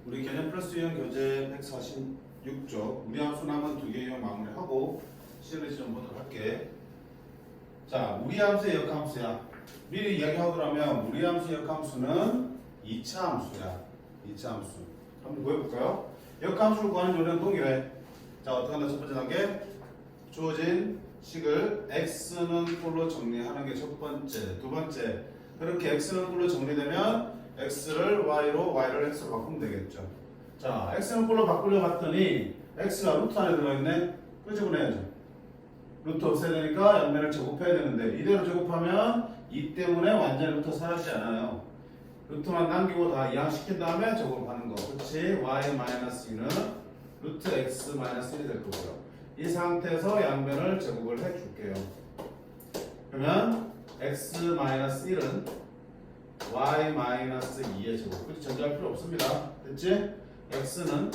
우리 개념 플러스 유형 교재 146쪽 우리 함수 남은 두 개 유형 마무리하고 시험에 좀 보도록 할게. 자, 우리 함수의 역함수야. 미리 이야기하더라면 우리 함수의 역함수는 2차 함수야. 2차 함수. 한번 구해볼까요? 역함수를 구하는 요령은 동일해. 자, 어떻게 한다? 첫 번째 단계. 주어진 식을 x는 꼴로 정리하는 게 첫 번째. 두 번째. 그렇게 x는 꼴로 정리되면 x를 y로, y를 x로 바꾸면 되겠죠. 자, x는 꼴로 바꾸려 봤더니 x가 루트 안에 들어있네. 끄집어내야죠. 루트 없애야 되니까 양면을 제곱해야 되는데 이대로 제곱하면 2 때문에 완전히 루트 사라지지 않아요. 루트만 남기고 다 이항시킨 다음에 제곱하는 거. 그렇지? y-2는 루트 x-1이 될 거고요. 이 상태에서 양변을 제곱을 해줄게요. 그러면 x-1은 y-2의 제곱. 그렇지? 전제할 필요 없습니다. 됐지? x는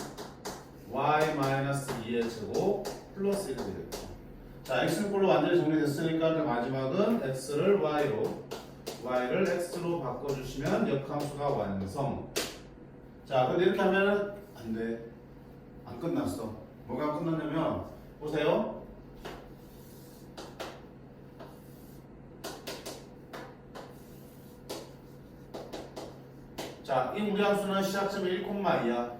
y-2의 제곱 플러스 1이 되겠죠. 자, x는 꼴로 완전히 정리됐으니까 마지막은 x를 y로, y를 x로 바꿔주시면 역함수가 완성. 자, 근데 이렇게 하면 안 돼. 안 끝났어. 뭐가 끝났냐면 보세요. 자, 이 무리함수는 시작점이 1,2야.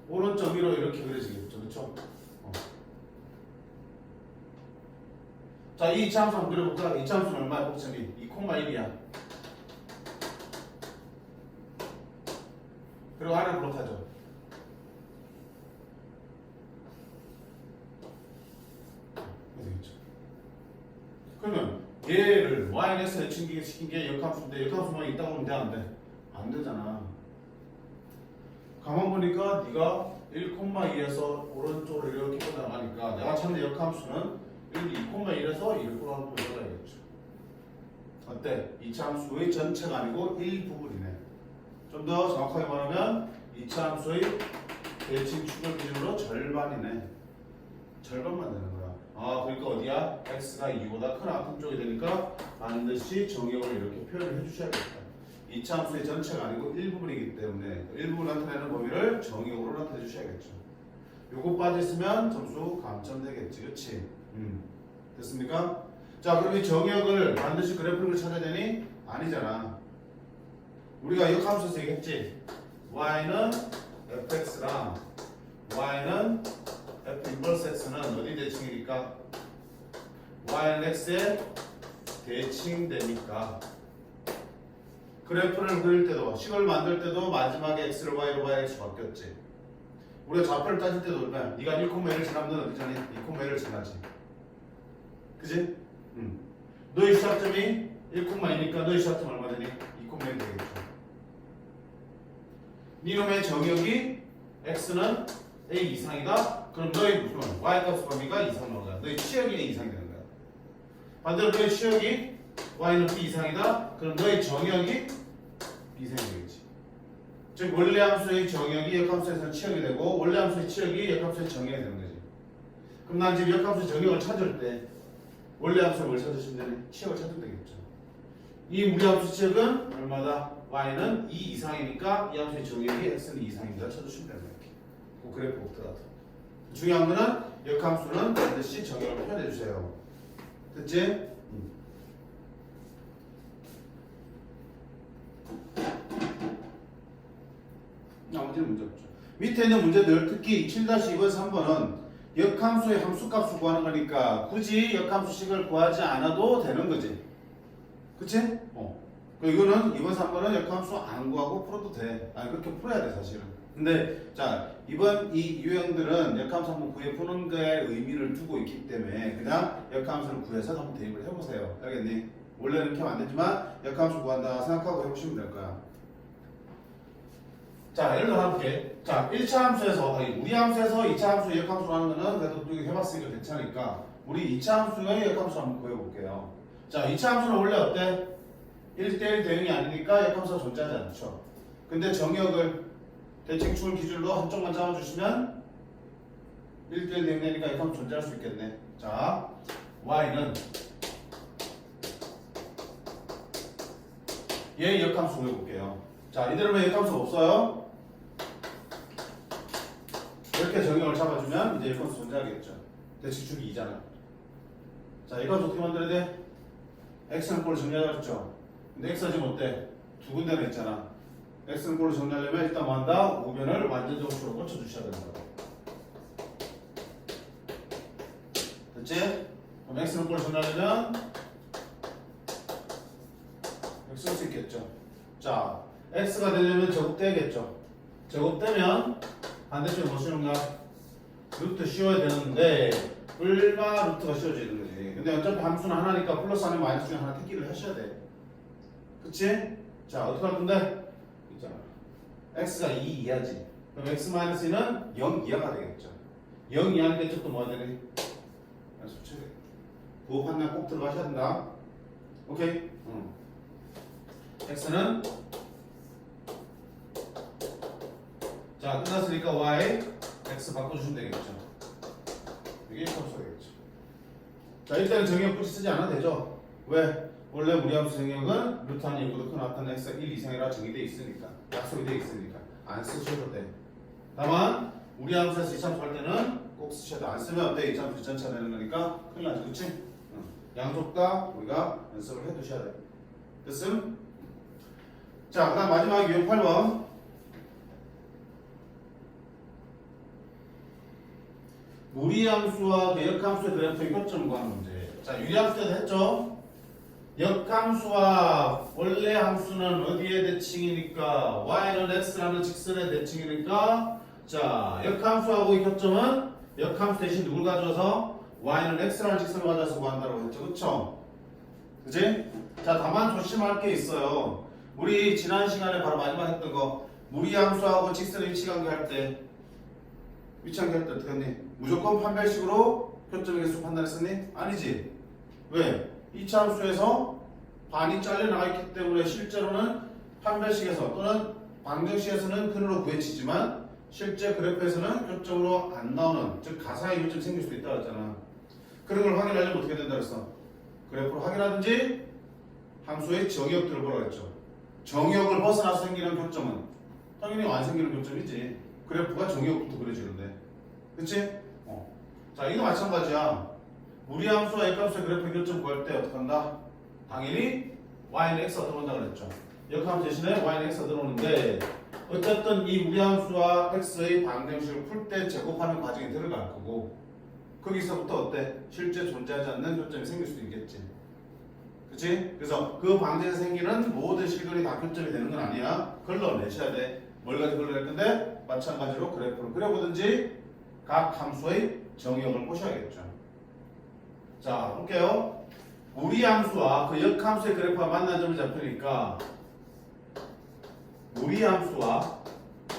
오른쪽 위로 이렇게 그려지겠죠. 그렇죠? 자, 이 2차 함수 한번 그려볼까? 2차 함수는 얼마야? 복점이 2,1이야. 그리고 R을 블록하죠. 되겠죠. 그러면 얘를 y에서 시킨 게 역함수인데 역함수만 있다고 하면 돼? 안 돼? 안 되잖아. 가만 보니까 네가 1,2에서 오른쪽으로 이렇게 끝나가니까 내가 찾는 역함수는 2,1에서 1을 하는 거 열어야겠죠. 어때? 2차 함수의 전체가 아니고 일부분이네. 좀 더 정확하게 말하면 2차 함수의 대칭축을 기준으로 절반이네. 절반만 되는 거야. 아, 그러니까 어디야? x가 2보다 크나 큰 쪽이 되니까 반드시 정의역을 이렇게 표현을 해주셔야겠다. 2차 함수의 전체가 아니고 일부분이기 때문에 일부분 나타내는 범위를 정의역으로 나타내 주셔야겠죠. 요거 빠졌으면 점수 감점되겠지. 그치? 됐습니까? 자, 그럼 이 정의역을 반드시 그래프를 찾아야 되니? 아니잖아. 우리가 역함수에서 얘기했지? y는 fx랑 y는 f 인버스 x는 어디 대칭이니까? y는 x에 대칭되니까 그래프를 그릴 때도 식을 만들 때도 마지막에 x를 y로 봐야 x 바뀌었지. 우리가 좌표를 따질 때도 얼마야? 네가 1,1을 지나면 넌 어디 지나니? 2,1을 지나지. 그지? 너의 시작점이 1,2니까 너의 시작점 얼마 되니? 2,1이 되겠죠. 니놈의 정역이 x는 a 이상이다. 그럼 너의 무슨 y 값 범위가 이상 나오잖아. 너의 치역이 a 이상이 되는 거야. 반대로 너의 치역이 y는 b 이상이다. 그럼 너의 정역이 b 이상이 되겠지. 즉 원래 함수의 정역이 역함수에서 치역이 되고 원래 함수의 치역이 역함수의 정역이 되는 거지. 그럼 난 지금 역함수의 정역을 찾을 때 원래 함수를 뭘 찾으시면 되니? 치역을 찾으면 되겠죠. 이 무리함수 치역은 얼마다? y는 2 이상이니까 이 함수의 정역이 x는 2 이상입니다. 찾으시면 됩니다. 그 그래프부터 나타. 중요한 거는 역함수는 반드시 정역을 표현해 주세요. 됐지? 나머지는 문제 없죠. 밑에 있는 문제들 특히 7-2번 3번은 역함수의 함수값을 구하는 거니까 굳이 역함수식을 구하지 않아도 되는 거지. 그치? 이거는 2번 3번은 역함수 안 구하고 풀어도 돼. 아니 그렇게 풀어야 돼 사실은. 근데 자 이번 이 유형들은 역함수 한번 구해 푸는 거에 의미를 두고 있기 때문에 그냥 역함수를 구해서 한번 대입을 해보세요. 알겠니? 원래는 이렇게 하면 안 되지만 역함수 구한다 생각하고 해보시면 될 거야. 자, 예를 들어 해볼게. 자, 1차 함수에서, 우리 함수에서 2차 함수 역함수로 하는 거는 그래도 또 해봤으니까 괜찮으니까 우리 2차 함수의 역함수 한번 구해볼게요. 자, 2차 함수는 원래 어때? 1대1 대응이 아니니까 역함수가 존재하지 않죠. 근데 정역을 대칭축을 기준으로 한쪽만 잡아주시면 1대1 대응되니까 역함수 존재할 수 있겠네. 자, y는 얘 역함수 구해볼게요. 자, 이대로면 역함수 없어요. 이렇게 정형을 잡아주면 이제 역함수 존재하겠죠. 대칭축이 2잖아. 자, 역함수 어떻게 만들어야 돼? x는 꼴을 정리하자. 근데 x가 지금 어때? 두 군데나 있잖아. x는 꼴을 정리하려면 일단 뭐 한다? 우변을 완전정수로 꽂혀주셔야 된다. 됐지? 그럼 x는 꼴을 정리하려면 x 쓸 수 있겠죠. 자, x가 되려면 제곱되겠죠. 제곱되면 반대쪽에 뭐 씌우는가? 루트 씌워야 되는데 얼마 루트가 씌워져야 되는 거지. 근데 어차피 함수는 하나니까 플러스 아니면 마이너스 중에 하나 택기를 하셔야 돼. 그치? 자, 어떻게 할 건데? 있잖아. x가 2 이하지. 그럼 x-2는 0 이하가 되겠죠. 0 이하니까 이쪽도 뭐가 되니? 수치래. 부호 판단 꼭 들어가셔야 된다. 오케이? x는 자, 끝났으니까 y, x 바꿔주시면 되겠죠. 이게 값이 되겠죠. 자, 일단은 정의역 굳이 쓰지 않아도 되죠. 왜? 원래 무리함수 정의역은 루트 한 2보다 큰 나타난 x가 1 이상이라 정의되어 있으니까. 약속이 되어 있으니까. 안 쓰셔도 돼. 다만 무리함수에서 이참수 할 때는 꼭 쓰셔야 돼. 안 쓰면 어때? 이참수 전체 되는 거니까 큰일 나죠. 그치? 양쪽 다 우리가 연습을 해 두셔야 돼. 됐음? 자, 그 다음 마지막 유형 8번. 무리함수와 그 역함수의 그래프의 교점 구하는 문제. 자, 유리함수 때도 했죠? 역함수와 원래 함수는 어디의 대칭이니까 y는 x라는 직선의 대칭이니까 자, 역함수하고의 교점은 역함수 대신 누굴 가져와서 y는 x라는 직선을 가져와서 구한다고 했죠. 그쵸? 그치? 자, 다만 조심할 게 있어요. 우리 지난 시간에 바로 마지막 했던 거 무리함수하고 직선의 위치관계 할 때 위치관계 할 때 어떻게 했니? 무조건 판별식으로 표점의 개수 판단했었니? 아니지. 왜? 이차 함수에서 반이 잘려나가 있기 때문에 실제로는 판별식에서 또는 방정식에서는 근으로 구해치지만 실제 그래프에서는 교점으로 안 나오는, 즉 가사의 요점이 생길 수도 있다고 했잖아. 그런 걸 확인하려면 어떻게 된다 그랬어? 그래프로 확인하든지 함수의 정의역들을 보라고 했죠. 정의역을 벗어나서 생기는 교점은 당연히 안 생기는 교점이지. 그래프가 정의역부터 그려지는데. 그치? 자, 이거 마찬가지야. 무리함수와 역함수의 그래프 교점 구할 때 어떻게 한다? 당연히 y는 x가 들어온다 그랬죠. 역함수 대신에 y는 x가 들어오는데 어쨌든 이 무리함수와 x의 방정식을 풀 때 제곱하는 과정이 들어갈 거고 거기서부터 어때? 실제 존재하지 않는 교점이 생길 수도 있겠지. 그치? 그래서 그 방정에서 생기는 모든 실근이 다 교점이 되는 건 아니야. 걸러내셔야 돼. 뭘 가지고 걸러낼 건데? 마찬가지로 그래프를 그려보든지 각 함수의 정의역을 보셔야겠죠. 자, 볼게요. 무리함수와 그 역함수의 그래프가 만난 점을 잡히니까 무리함수와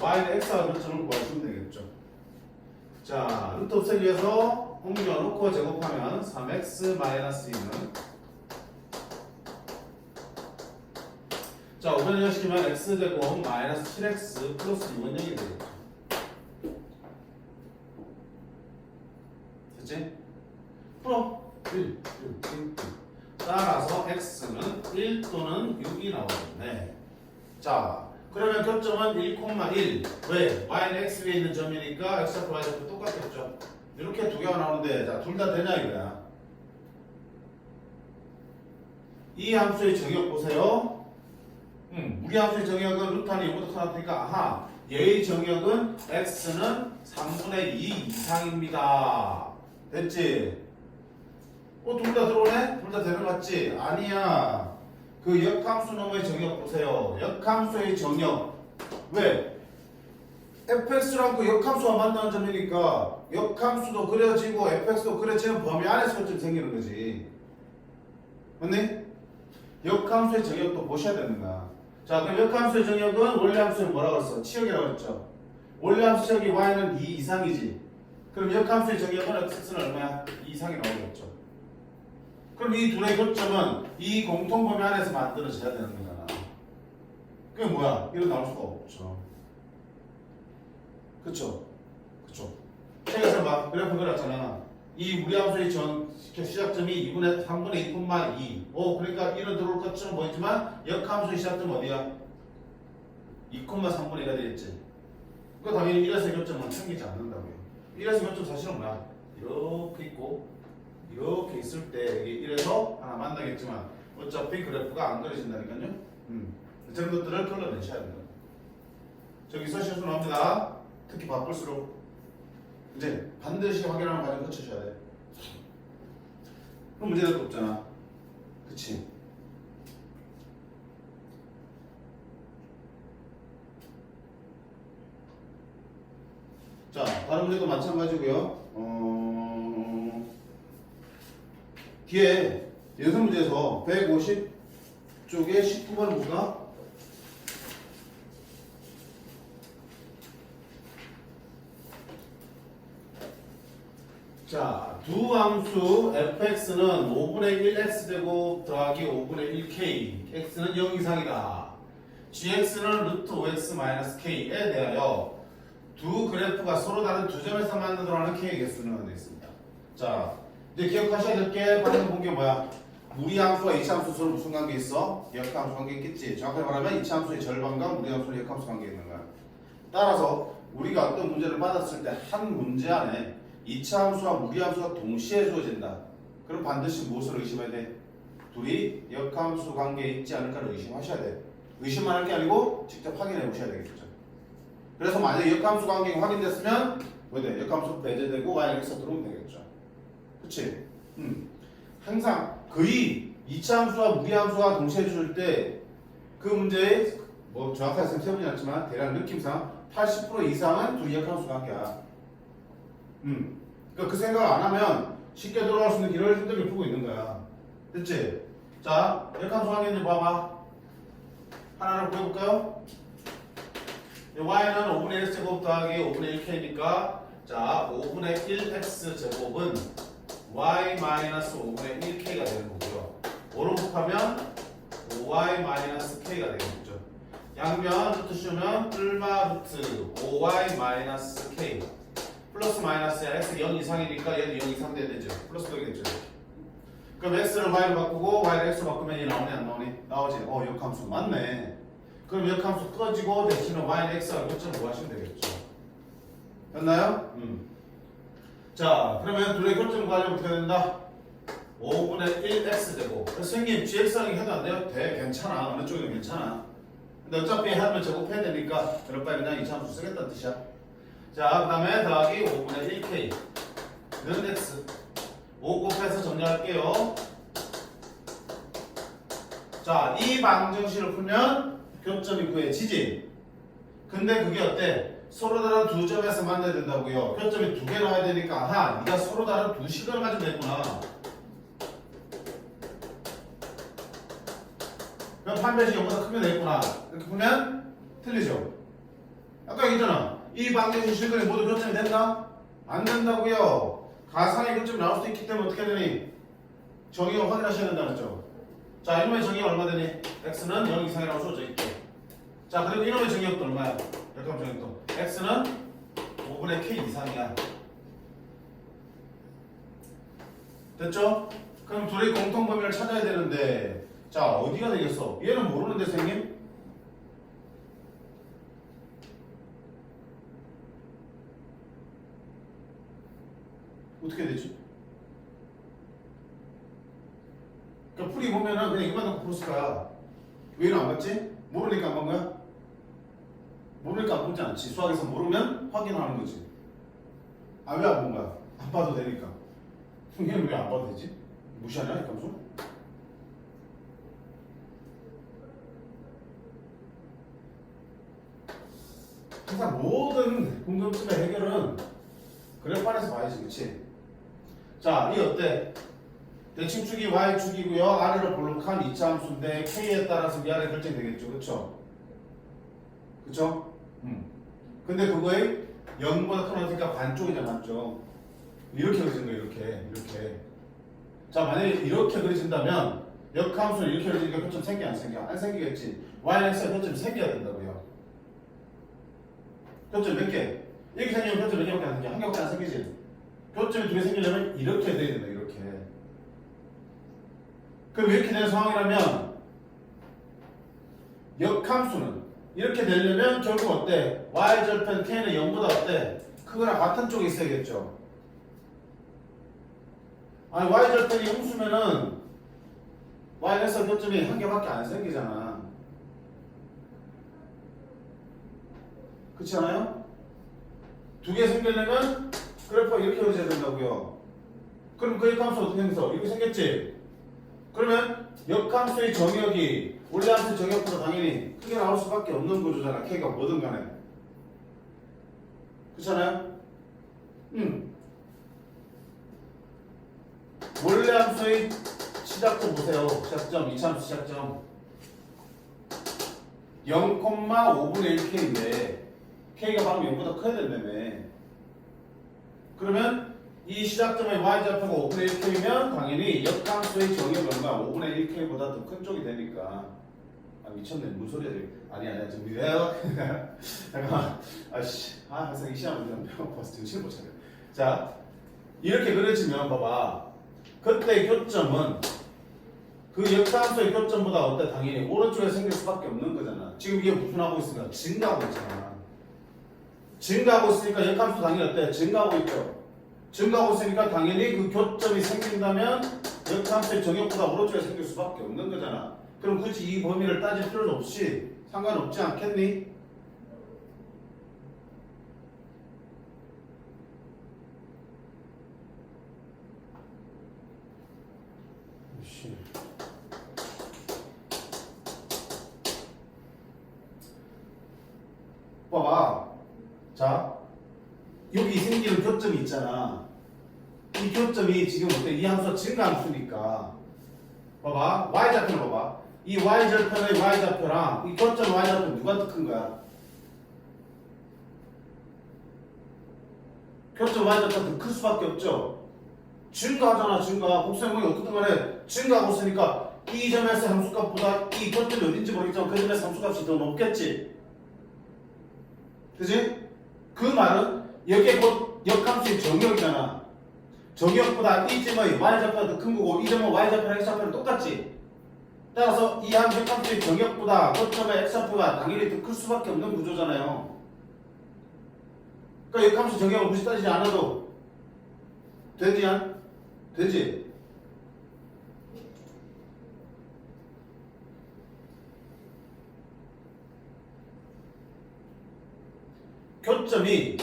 y는 x와 교점을 구하시면 되겠죠. 자, 루트 없애기 위해서 옮겨놓고 제곱하면 3x-2는 자, 5변을 시키면 x제곱 마이너스 7x 플러스 6은 0이 되겠죠. 됐지? 풀어. 1, 2, 2. 따라서 x는 1 또는 6이 나오겠네. 자, 그러면 교점은 1,1. 왜? y는 x 위에 있는 점이니까 x좌표 y좌표 똑같겠죠. 이렇게 두 개가 나오는데 자, 둘 다 되냐 이거야. 이 함수의 정의역 보세요. 우리 함수의 정의역은 루트 안에 0보다 커놨으니까 아하, 얘의 정의역은 x는 3분의 2 이상입니다. 됐지? 둘 다 들어오네? 둘 다 되는 거 같지? 아니야. 그 역함수 놈의 정의역 보세요. 역함수의 정의역. 왜? fx랑 그 역함수가 만나는 점이니까 역함수도 그려지고 fx도 그려지는 범위 안에서 교점이 생기는 거지. 맞니? 역함수의 정의역도 보셔야 됩니다. 자, 그럼 역함수의 정의역은 원래 함수는 뭐라고 했어? 치역이라고 했죠. 원래 함수 치역이 y는 2 이상이지. 그럼 역함수의 정의역은 x는 얼마야? 2 이상이 나오겠죠. 그럼 이 둘의 교점은 이 공통 범위 안에서 만들어져야 되는 거잖아. 그게 뭐야? 이런 나올 수가 없죠. 그쵸? 그쵸? 책에서 막 그래프 그렸잖아. 이 무리함수의 시작점이 3분의 2,2. 그러니까 1은 들어올 것처럼 보이지만 역함수의 시작점은 어디야? 2,3분의 1가 되겠지. 그 당연히 1에서 교점은 생기지 않는다고요. 1에서 교점 사실은 뭐야? 이렇게 있고 이렇게 있을 때 여기 1에서 하나 만나겠지만 어차피 그래프가 안 그려진다니까요. 이런 것들을 걸러내셔야 돼요. 저기서 실수 나옵니다. 특히 바쁠수록 이제 반드시 확인하는 과정 거치셔야 돼. 그럼 문제 될 거 없잖아. 그치? 자, 다른 문제도 마찬가지고요. 뒤에 연습 문제에서 150 쪽에 19번은 뭐가? 자, 두 함수 fx는 5분의 1x제곱 더하기 5분의 1k, x는 0 이상이다. gx는 루트 5x k에 대하여 두 그래프가 서로 다른 두 점에서 만들어가는 k의 개수는 되어 있습니다. 자, 이제 기억하셔야 될 게 방금 본 게 뭐야? 무리함수와 이차함수 서로 무슨 관계 있어? 역함수 관계 있겠지. 정확하게 말하면 이차함수의 절반과 무리함수의 역함수 관계 있는 거야. 따라서 우리가 어떤 문제를 받았을 때 한 문제 안에 이차함수와 무리함수가 동시에 주어진다. 그럼 반드시 무엇을 의심해야 돼? 둘이 역함수 관계에 있지 않을까를 의심하셔야 돼. 의심만 할 게 아니고 직접 확인해 보셔야 되겠죠. 그래서 만약에 역함수 관계가 확인됐으면 뭐 돼? 역함수 배제되고 y는 x가 들어오면 되겠죠. 그치? 항상 거의 이차함수와 무리함수가 동시에 줄 때 그 문제에 뭐 정확하게 세분이 않지만 대략 느낌상 80% 이상은 둘이 역함수 관계야. 그러니까 그 생각을 안 하면 쉽게 돌아갈 수 있는 길을 힘들게 풀고 있는 거야. 됐지? 자, 역함수 관계인지 봐봐. 하나를 구해볼까요? y는 5분의 1x제곱 더하기 5분의 1k니까 자 5분의 1x 제곱은 y 마이너스 5분의 1k가 되는 거고요. 5로 곱하면 5y k가 되겠죠. 양변 루트 씌우면 뿔마 루트 5y 마이너스 k 플러스 마이너스야. x 0 이상이니까 얘도 0 이상 돼야 되죠. 플러스 되겠죠. 그럼 x를 y로 바꾸고 y를 x로 바꾸면 얘 나오니 안 나오니? 나오지. 역함수 맞네. 그럼 역함수 꺼지고 대신에 y는 x와 교점을 구하시면 되겠죠. 됐나요? 자, 그러면 둘의 교점 구하려면 어떻게 된다? 5분의 1x제곱. 선생님, gx라는 게 해도 안 돼요? 돼, 괜찮아. 어느 쪽이든 괜찮아. 근데 어차피 하면 제곱해야 되니까 그럴 바에 그냥 이차함수 쓰겠다는 뜻이야. 자, 그 다음에 더하기 5분의 1k는 x. 5 곱해서 정리할게요. 자, 이 방정식을 풀면 교점이 구해지지. 근데 그게 어때? 서로 다른 두 점에서 만나야 된다고요. 교점이 두 개 나와야 되니까 아하, 네가 서로 다른 두 식을 가지고 됐구나. 그럼 판별식 0보다 크면 되겠구나. 이렇게 보면 틀리죠. 아까 얘기했잖아. 이 방정식 실근이 모두 교점이 된다? 안 된다고요. 가상의 교점이 나올 수도 있기 때문에 어떻게 되니? 정의를 확인하셔야 된다는 거죠. 자, 이놈의 정의가 얼마 되니? x는 0 이상이라고 써져 있고. 자, 그리고 이놈의 정의역도 얼마야? 역함 정의역도. x는 5분의 k 이상이야. 됐죠? 그럼 둘의 공통 범위를 찾아야 되는데, 자, 어디가 되겠어? 얘는 모르는데, 선생님? 어떻게 되지? 그러니까 풀이 보면은 그냥 이만 놓고 풀었을 거야. 왜 이런 안 봤지? 모르니까 안 본 거야? 모르니까 안 보지 않지. 수학에서 모르면 확인하는 거지. 아, 왜 안 본 거야? 안 봐도 되니까. 얘는 왜 안 봐도 되지? 무시하냐, 이 감소? 항상 모든 궁금증의 해결은 그래프안에서 봐야지, 그치? 자, 이 어때? 대칭축이 y축이고요. 아래로 볼록한 이차함수인데 k에 따라서 위아래 결정되겠죠. 그쵸? 그쵸? 근데 그거에 0보다 큰 어니까 반쪽이잖아, 반쪽. 이렇게 그려진 거예요, 이렇게. 자, 만약에 이렇게 그려진다면 역함수는 이렇게 그려지니까 교점 생겨, 안 생겨? 안 생기겠지. y는 x가 교점이 생겨야 된다고요. 교점 몇 개? 이렇게 생기면 교점 몇 개밖에 안 생겨? 한 개밖에 안 생기지. 교점이 두 개 생기려면 이렇게 돼야 된다, 이렇게. 그럼 이렇게 되는 상황이라면 역함수는 이렇게 되려면 결국 어때? y절편 k는 0보다 어때? 크거나 같은 쪽에 있어야겠죠. 아니 y절편이 형수면은 y에서 교점이 한 개밖에 안 생기잖아. 그렇지 않아요? 두 개 생기려면 그래프가 이렇게 그려져야 된다고요. 그럼 그 역함수 어떻게 생겼어? 이렇게 생겼지? 그러면 역함수의 정역이 원래 함수의 정역보다 당연히 크게 나올 수밖에 없는 구조잖아. k가 뭐든 간에. 그렇잖아요? 원래 함수의 시작점 보세요. 시작점, 이차함수 시작점 0,5분의 1k인데 k가 방금 0보다 커야 된다며. 그러면 이 시작점의 y좌표가 5분의 1k면 당연히 역함수의 정의 변가 5분의 1k보다 더 큰 쪽이 되니까. 아 미쳤네. 무슨 소리야 지금. 아니야 지금 미래요. 잠깐만. 아씨 항상 이 시간 문제는 배고파서 정신을 못 차려. 자 이렇게 그려지면 봐봐. 그때 교점은 그 역함수의 교점보다 어때? 당연히 오른쪽에 생길 수밖에 없는 거잖아. 지금 이게 무슨 하고 있으니까 증가하고 있잖아. 증가하고 있으니까 역함수 당연히 어때? 증가하고 있죠. 증가하고 있으니까 당연히 그 교점이 생긴다면 역함수의 정역보다 오른쪽에 생길 수밖에 없는 거잖아. 그럼 굳이 이 범위를 따질 필요는 없이 상관없지 않겠니? 봐봐. 자, 여기 생기는 교점이 있잖아. 이 교점이 지금 어때? 이 함수가 증가함수니까. 봐봐. y좌표를 봐봐. 이 y절편의 y좌표랑 이 교점 y좌표 누가 더 큰 거야? 교점 y좌표가 더 클 수밖에 없죠. 증가하잖아. 증가. 곡선형이 어떻든 간에 증가하고 있으니까 이 점에서 함수값보다 이 교점이 어딘지 모르겠지만 그 점에서 함수값이 더 높겠지. 그지? 그 말은 여기에 곧 역함수의 정역이잖아. 정역보다 이 점의 y좌표가 더 큰 거고 이 점은 y좌표랑 x좌표는 똑같지. 따라서 이 한 역함수의 정역보다 고점의 x좌표가 당연히 더 클 수밖에 없는 구조잖아요. 그러니까 역함수 정역을 굳이 따지지 않아도 되지 않? 되지? 교점이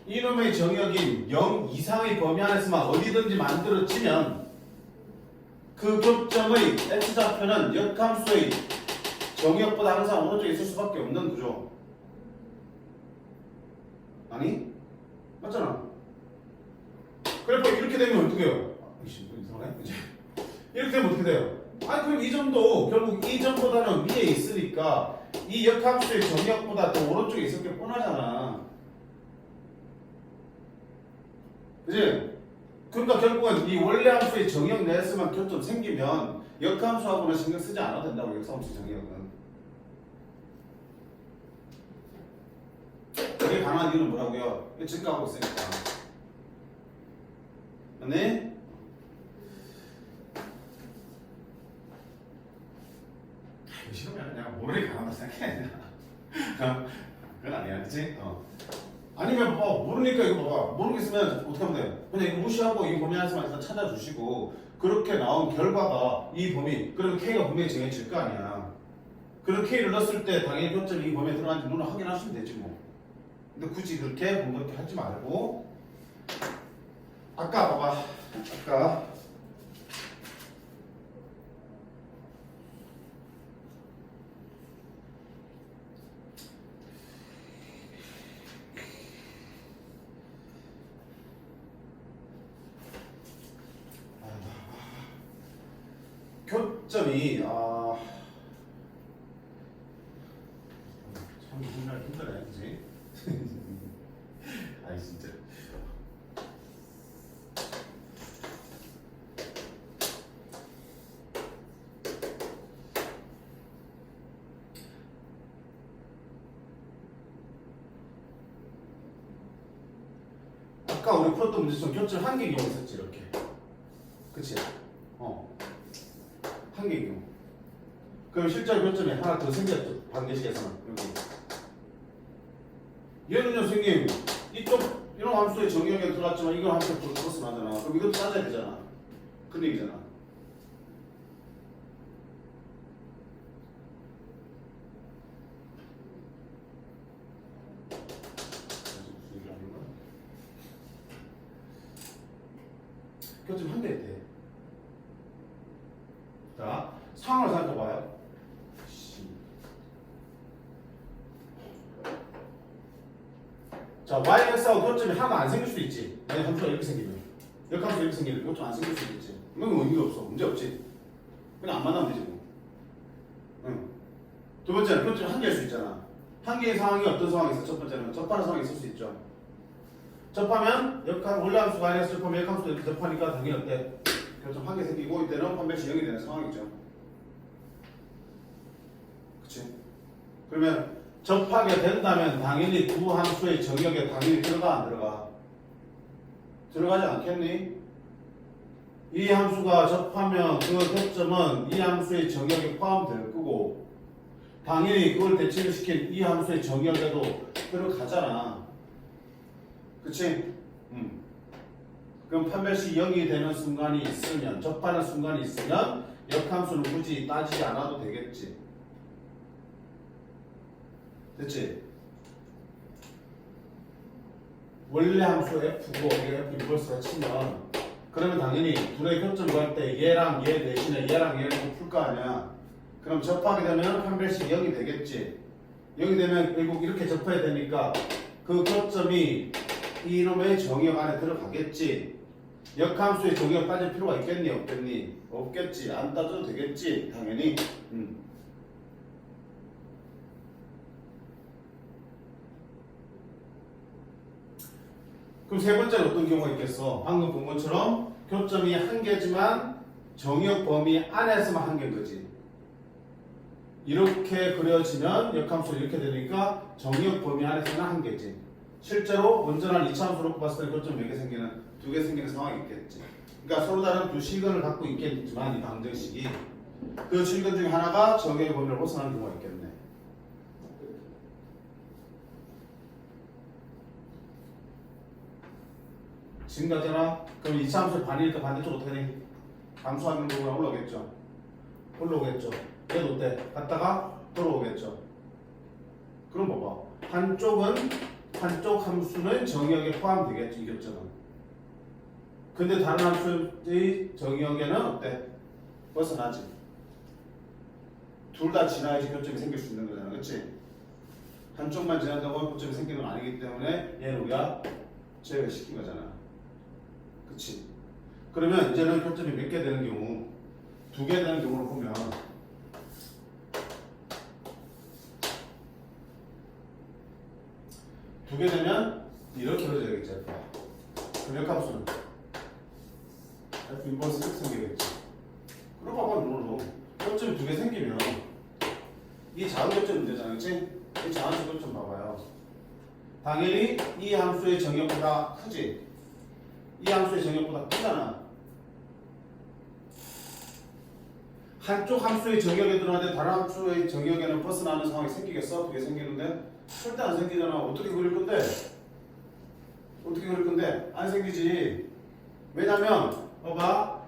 이놈의 정역인 0 이상의 범위 안에서만 어디든지 만들어지면 그 교점의 x좌표는 역함수의 정역보다 항상 오른쪽에 있을 수밖에 없는 구조. 아니? 맞잖아. 그래서 이렇게 되면 어떻게 해요? 이상하네? 이렇게 되면 어떻게 돼요? 아니 그럼 이 점도 결국 이 점보다는 위에 있으니까 이 역함수의 정역보다 더 오른쪽에 있을 게 뻔하잖아. 그지? 그러니까 결국은 이 원래 함수의 정역 내에서만 교점 생기면 역함수하고는 신경 쓰지 않아도 된다고. 역함수 정역은. 그게 가능한 이유는 뭐라고요? 증가하고 있으니까. 네? 싫으면 그냥 모르게 가능하다 생각해. 그건 아니야, 그치? 아니면 봐봐, 모르니까 이거 봐봐. 모르겠으면 어떻게 하면 돼? 그냥 이거 무시하고 이 범위 안에서만 일단 찾아주시고 그렇게 나온 결과가 이 범위, 그리고 K가 분명히 정해질 거 아니야. 그리고 K를 넣었을 때 당연히 교점이 이 범위에 들어가는지 눈으로 확인하시면 되지 뭐. 근데 굳이 그렇게 번거롭게 하지 말고 아까 봐봐. 아까 교점이 참 힘드네, 그치? 아이 진짜. 아까 우리 풀었던 문제처럼 교점 한 개 이용했었지 이렇게. 그치? 한 개인 경우. 그럼 실제로 교점이 하나 더 생겼죠. 방정식에서는 여기 얘는요 선생님 이쪽 이런 함수의 정의역에 들어갔지만 이건 함수에 플러스 나잖아. 그럼 이것도 따져야 되잖아. 그 얘기잖아. 교점 한 대 돼. 자, 상황을 살펴봐요. 자, yx하고 교점이 하나가 안 생길 수도 있지. 만약 함수가 이렇게 생기면. 역함수 이렇게 생기면 교점 안 생길 수도 있지. 이건 의미가 없어. 문제 없지. 그냥 안 만나면 되지 뭐. 응. 두 번째는 교점이 한 개일 수 있잖아. 한 개의 상황이 어떤 상황이 있어? 첫 번째는 접하는 상황이 있을 수 있죠. 접하면 원래 함수 마이너스 접하면 역함수도 이렇게 접하니까 당연히 어때? 교점 한 개 생기고 이때는 판별식 0이 되는 상황이죠. 그치? 그러면 접하게 된다면 당연히 두 함수의 정역에 당연히 들어가 안 들어가? 들어가지 않겠니? 이 함수가 접하면 그 교점은 이 함수의 정역에 포함될 거고 당연히 그걸 대칭을 시킨 이 함수의 정역에도 들어가잖아. 그치? 그럼 판별식 0이 되는 순간이 있으면 접하는 순간이 있으면 역함수는 굳이 따지지 않아도 되겠지. 됐지? 원래 함수 f고 이게 f 인버스가 치면 그러면 당연히 둘의 교점 구할 때 얘랑 얘 대신에 얘랑 얘를 풀 거 아니야. 그럼 접하게 되면 판별식 0이 되겠지. 0이 되면 결국 이렇게 접해야 되니까 그 교점이 이놈의 정의역 안에 들어가겠지. 역함수의 정의역 따질 필요가 있겠니? 없겠니? 없겠지. 안 따져도 되겠지. 당연히. 그럼 세 번째는 어떤 경우가 있겠어? 방금 본 것처럼 교점이 한 개지만 정의역 범위 안에서만 한 개인 거지. 이렇게 그려지면 역함수 이렇게 되니까 정의역 범위 안에서는 한 개지. 실제로 온전한 2차 함수 놓고 봤을 때 교점 몇 개 생기는? 2개 생기는 상황이 있겠지. 그러니까 서로 다른 두 실근을 갖고 있겠지만 이 방정식이 그 실근 중에 하나가 정의역 범위를 벗어나는 경우가 있겠네. 지금 가잖아. 그럼 2차 함수의 반이니까 반대쪽 어떻게 되니? 감소하는 부분은 올라오겠죠. 올라오겠죠. 얘도 어때? 갔다가 돌아오겠죠. 그럼 봐봐. 한쪽 함수는 정의역에 포함되겠지. 이 교점은. 근데 다른 함수의 정의역에는 어때? 벗어나지. 둘 다 지나야지 교점이 생길 수 있는 거잖아. 그치? 한쪽만 지난다고 교점이 생기는 건 아니기 때문에 얘는 우리가 제외시킨 거잖아. 그치? 그러면 이제는 교점이 몇 개 되는 경우, 2개 되는 경우를 보면 두 개 되면 이렇게 그려져야겠지. 그럼 역함수는 F 인버스 이렇게 생기겠지. 그럼 봐봐 눈으로 교점이 2개 생기면 이 작은 교점 문제잖아. 그치? 이 작은 교점 봐봐요. 당연히 이 함수의 정역보다 크지? 이 함수의 정역보다 크잖아. 한쪽 함수의 정역에 들어가는데 다른 함수의 정역에는 벗어나는 상황이 생기겠어? 그게 생기는데? 절대 안 생기잖아. 어떻게 그릴 건데? 어떻게 그릴 건데? 안 생기지. 왜냐면 봐봐.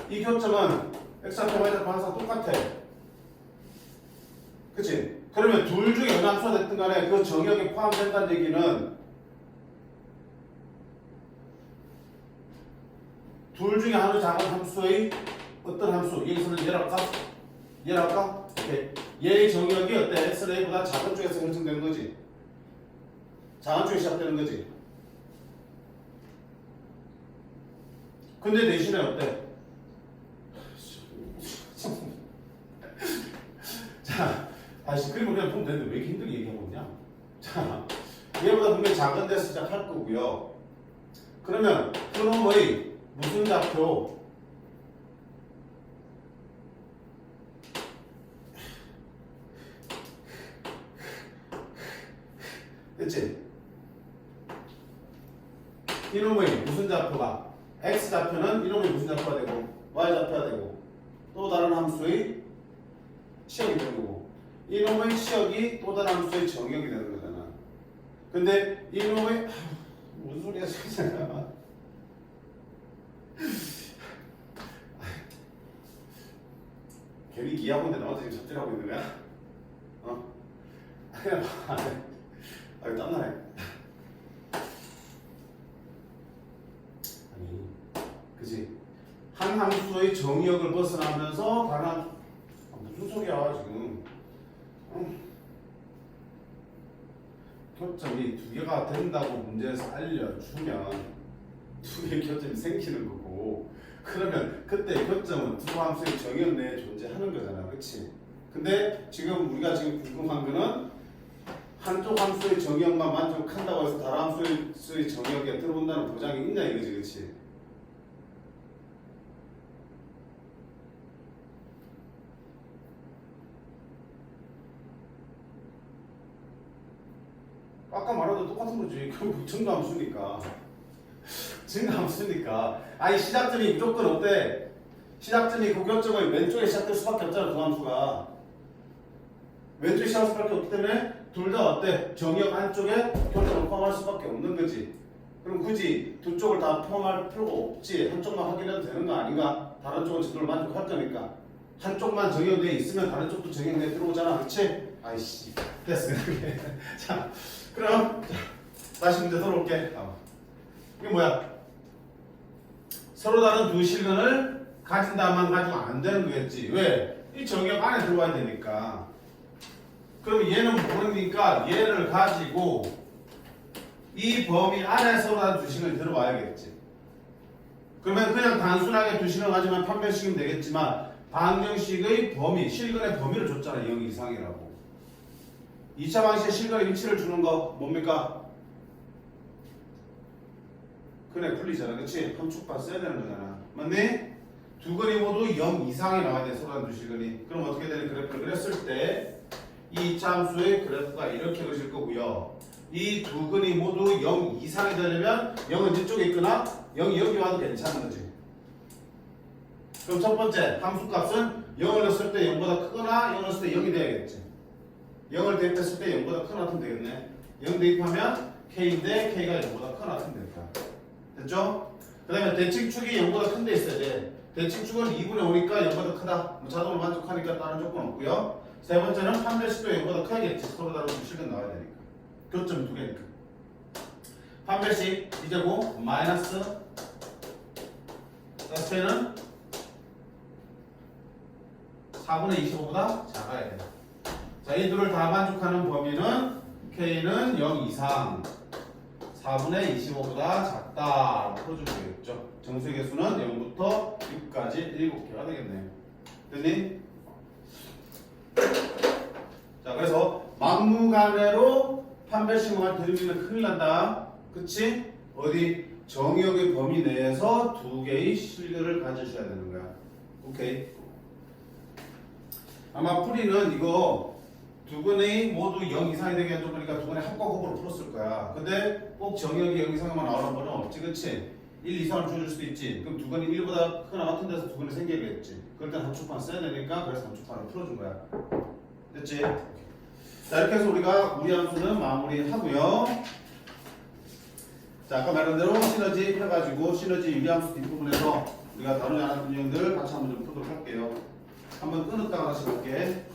이 교점은 x좌표 y좌표 항상 똑같아. 그치? 그러면 둘 중에 어느 함수가 됐든 간에 그 정역에 포함된다는 얘기는 둘 중에 하나 작은 함수의 어떤 함수, 여기서는 얘랄까? 얘랄까? 오케이. 얘의 정역이 어때? x는 a보다 작은 쪽에서 형성되는 거지. 작은 쪽에 시작되는 거지. 근데 대신에 어때? 자, 다시 그림을 그냥 보면 되는데 왜 이렇게 힘들게 얘기하고 있냐? 자, 얘보다 분명히 작은 데서 시작할 거고요. 그러면 그놈의 무슨 좌표? 그치? 이놈의 무슨 좌표가? x좌표는 이놈의 무슨 좌표가 되고 y좌표가 되고 또 다른 함수의 치역이 되는 거고 이놈의 치역이 또 다른 함수의 정역이 되는 거잖아. 근데 이놈의 무슨 소리야 진짜. 괜히 기하고 있는데 나한테 지금 잡질하고 있는 거야? 어? 그냥 아유 땀나네. 아니 그지? 한 함수의 정의역을 벗어나면서 다른 무슨 소리야 지금? 교점이 두 개가 된다고 문제에서 알려주면 두 개의 교점이 생기는 거고, 그러면 그때 교점은 두 함수의 정의역 내에 존재하는 거잖아, 그렇지? 근데 지금 우리가 지금 궁금한 거는 한쪽 함수의 정의역만 만족한다고 해서 다른 함수의 정의역에 들어온다는 보장이 있냐 이거지, 그렇지? 아까 말한 똑같은 거지. 그럼 증가함수니까. 증가함수니까. 아니 시작점이 무조건 어때? 시작점이 그 교점의 왼쪽에 시작될 수밖에 없잖아. 그 함수가. 왼쪽에 시작할 수밖에 없기 때문에 둘 다 어때? 정의역 안쪽에 교점을 포함할 수밖에 없는 거지. 그럼 굳이 두 쪽을 다 포함할 필요가 없지. 한쪽만 확인해도 되는 거 아닌가? 다른 쪽은 제대로 만족할 거니까. 한쪽만 정의역 내에 있으면 다른 쪽도 정의역 내에 들어오잖아. 그렇지? 아이씨. 됐어. 자. 그럼 다시 문제 돌아올게. 이게 뭐야? 서로 다른 두 실근을 가진다만 가지고 안 되는 거겠지. 왜? 이 정의역 안에 들어와야 되니까. 그럼 얘는 모르니까 얘를 가지고 이 범위 안에 서로 다른 두 실근이 들어와야겠지. 그러면 그냥 단순하게 두 실근 가지면 판별식이면 되겠지만 방정식의 범위, 실근의 범위를 줬잖아. 0 이상이라고. 2차 방식의 실근의 위치를 주는 거 뭡니까? 그래 풀리잖아, 그치? 함축파 써야 되는 거잖아, 맞니? 두 근이 모두 0 이상이 나와야 돼, 서로 두 실근이. 그럼 어떻게 되는 그래프를 그렸을 때 이 2차 함수의 그래프가 이렇게 그려질 거고요. 이 두 근이 모두 0 이상이 되려면 0은 이쪽에 있거나 0이 여기 와도 괜찮은 거지. 그럼 첫 번째 함수값은 0을 넣었을 때 0보다 크거나 0을 넣었을 때 0이 돼야겠지. 0을 대입했을 때 0보다 크거나 같으면 되겠네. 0 대입하면 K인데 K가 0보다 크거나 같으면 되니까. 됐죠? 그 다음에 대칭축이 0보다 큰 데 있어야 돼. 대칭축은 2분의 5니까 0보다 크다. 뭐 자동으로 만족하니까 다른 조건 없고요. 세 번째는 판별식도 0보다 커야겠지. 서로 다른 두 실근 나와야 되니까. 교점이 두 개니까. 판별식 이제고 마이너스 S는 4분의 25보다 작아야 돼. 자, 이 둘을 다 만족하는 범위는 K는 0 이상 4분의 25보다 작다. 풀어주면 되겠죠. 정수의 개수는 0부터 6까지 7개가 되겠네요. 됐니? 자, 그래서 막무가내로 판별식만 들으면 큰일 난다. 그치? 어디? 정의역의 범위 내에서 두 개의 실근을 가지셔야 되는 거야. 오케이. 아마 풀이는 이거 두 근이 모두 0 이상이 되게 해줘 보니까 두 근의 합과곱으로 풀었을 거야. 근데 꼭 정의역이 0 이상만 나오는 거는 없지, 그치? 1 이상을 줄일 수도 있지. 그럼 두 근이 1보다 크거나 같은 데서 두 근이 생기겠지. 그럴 땐 함축판 써야 되니까 그래서 함축판을 풀어준 거야. 됐지? 자, 이렇게 해서 우리가 우리 함수는 마무리하고요. 자, 아까 말한 대로 시너지 펴가지고 시너지 유리함수 뒷부분에서 우리가 다루지 않았던 내용들 같이 한번 좀 풀도록 할게요. 한번 끊었다가 다시 볼게.